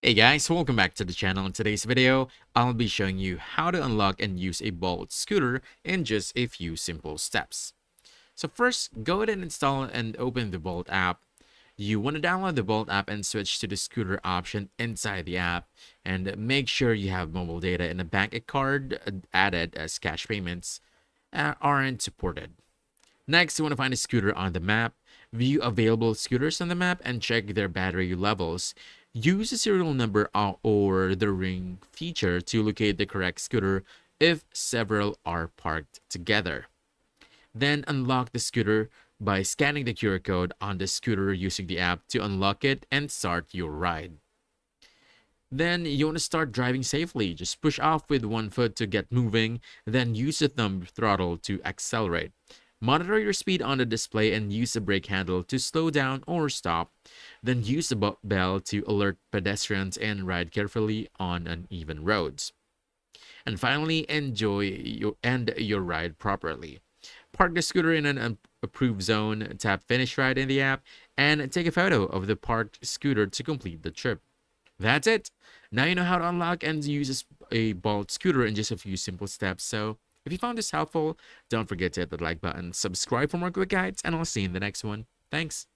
Hey guys, welcome back to the channel. In today's video, I'll be showing you how to unlock and use a Bolt scooter in just a few simple steps. So first, go ahead and install and open the Bolt app. You want to download the Bolt app and switch to the scooter option inside the app, and make sure you have mobile data and a bank card added, as cash payments aren't supported. Next, you want to find a scooter on the map, view available scooters on the map, and check their battery levels. Use the serial number or the ring feature to locate the correct scooter if several are parked together. Then unlock the scooter by scanning the QR code on the scooter using the app to unlock it and start your ride. Then you want to start driving safely. Just push off with one foot to get moving, then use the thumb throttle to accelerate. Monitor your speed on the display and use the brake handle to slow down or stop. Then use the bell to alert pedestrians and ride carefully on uneven roads. And finally, end your ride properly. Park the scooter in an approved zone, tap finish ride in the app, and take a photo of the parked scooter to complete the trip. That's it. Now you know how to unlock and use a Bolt scooter in just a few simple steps. So if you found this helpful, don't forget to hit the like button, subscribe for more quick guides, and I'll see you in the next one. Thanks.